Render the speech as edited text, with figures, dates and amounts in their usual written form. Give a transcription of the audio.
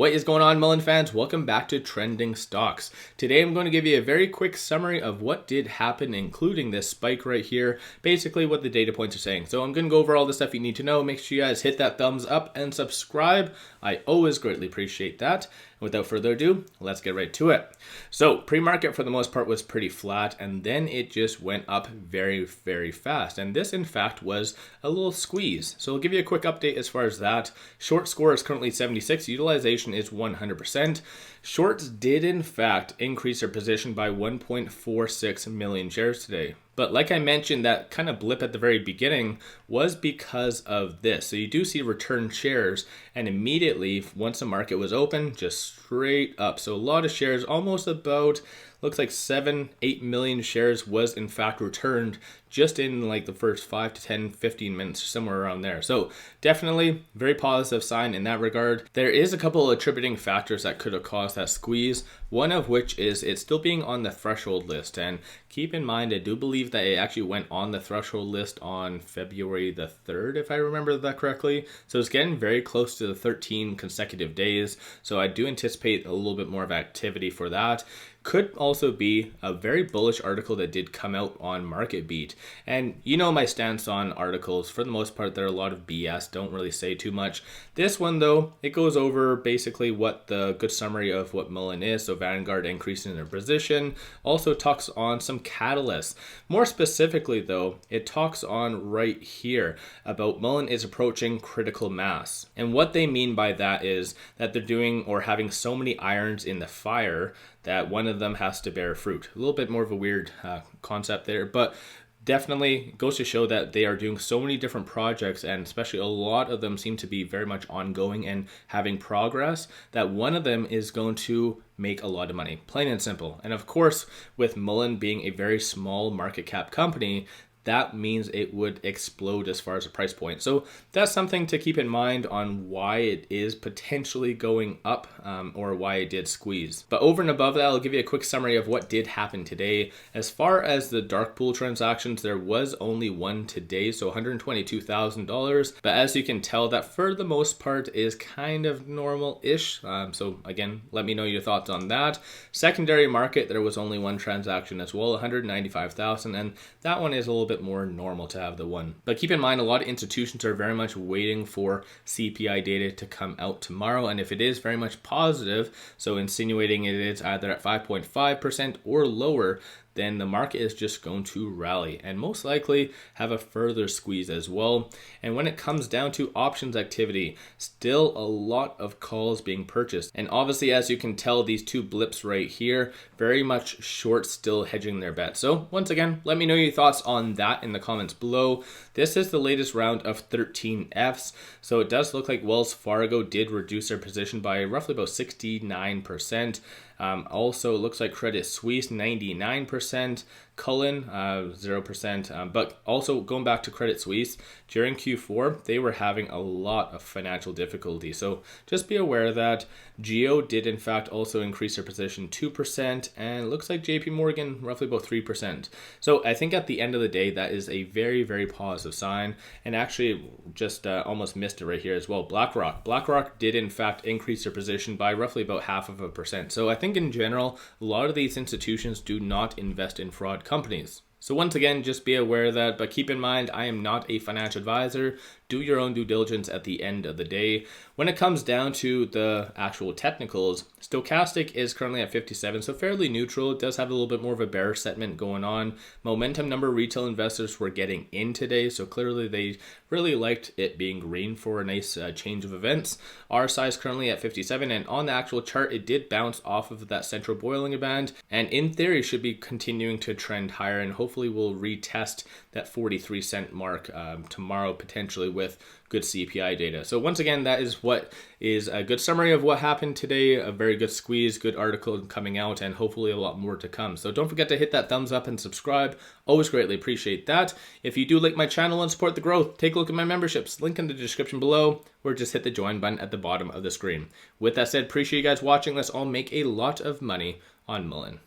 What is going on, Mullen fans? Welcome back to Trending Stocks. Today I'm going to give you a very quick summary of what did happen, including this spike right here, basically what the data points are saying. So I'm going to go over all the stuff you need to know. Make sure you guys hit that thumbs up and subscribe. I always greatly appreciate that. Without further ado, let's get right to it. So pre-market for the most part was pretty flat, and then it just went up very, very fast. And this in fact was a little squeeze. So I'll give you a quick update as far as that. Short score is currently 76, utilization is 100%. Shorts did in fact increase their position by 1.46 million shares today. But like I mentioned, that kind of blip at the very beginning was because of this. So you do see return shares, and immediately once the market was open, just straight up. So a lot of shares, almost about, looks like 7-8 million shares was in fact returned just in like the first 5 to 10, 15 minutes, somewhere around there. So definitely very positive sign in that regard. There is a couple of attributing factors that could have caused that squeeze. One of which is it's still being on the threshold list. And keep in mind, I do believe that it actually went on the threshold list on February the 3rd, if I remember that correctly. So it's getting very close to the 13 consecutive days. So I do anticipate a little bit more of activity for that. Could also be a very bullish article that did come out on Market Beat. And you know my stance on articles. For the most part, they're a lot of BS. Don't really say too much. This one, though, it goes over basically what the good summary of what Mullen is. So Vanguard increasing their position. Also talks on some catalysts. More specifically, though, it talks on right here about Mullen is approaching critical mass. And what they mean by that is that they're doing or having so many irons in the fire that one of them has to bear fruit. A little bit more of a weird concept there, but definitely goes to show that they are doing so many different projects, and especially a lot of them seem to be very much ongoing and having progress, that one of them is going to make a lot of money, plain and simple. And of course, with Mullen being a very small market cap company, that means it would explode as far as a price point. So that's something to keep in mind on why it is potentially going up or why it did squeeze. But over and above that, I'll give you a quick summary of what did happen today. As far as the dark pool transactions, there was only one today, so $122,000. But as you can tell, that for the most part is kind of normal-ish. So again, let me know your thoughts on that. Secondary market, there was only one transaction as well, $195,000, and that one is a little bit more normal to have the one. But keep in mind, a lot of institutions are very much waiting for CPI data to come out tomorrow, and if it is very much positive, so insinuating it is either at 5.5% or lower, then the market is just going to rally and most likely have a further squeeze as well. And when it comes down to options activity, still a lot of calls being purchased. And obviously, as you can tell, these two blips right here, very much short, still hedging their bet. So once again, let me know your thoughts on that in the comments below. This is the latest round of 13Fs. So it does look like Wells Fargo did reduce their position by roughly about 69%. Also, it looks like Credit Suisse 99%, Cullen 0%. But also going back to Credit Suisse, during Q4, they were having a lot of financial difficulty. So just be aware that Geo did in fact also increase their position 2%, and it looks like JP Morgan roughly about 3%. So I think at the end of the day, that is a very, very positive sign. And actually just almost missed it right here as well. BlackRock did in fact increase their position by roughly about 0.5%. So I think in general, a lot of these institutions do not invest in fraud companies. So once again, just be aware of that, but keep in mind, I am not a financial advisor. Do your own due diligence at the end of the day. When it comes down to the actual technicals, stochastic is currently at 57, so fairly neutral. It does have a little bit more of a bearish sentiment going on. Momentum number retail investors were getting in today, so clearly they really liked it being green for a nice change of events. RSI is currently at 57, and on the actual chart, it did bounce off of that central boiling band, and in theory should be continuing to trend higher, and hopefully we'll retest that 43 cent mark tomorrow, potentially with good CPI data. So once again, that is what is a good summary of what happened today. A very good squeeze, good article coming out, and hopefully a lot more to come. So don't forget to hit that thumbs up and subscribe. Always greatly appreciate that. If you do like my channel and support the growth, take a look at my memberships. Link in the description below, or just hit the join button at the bottom of the screen. With that said, appreciate you guys watching. Let's all make a lot of money on Mullen.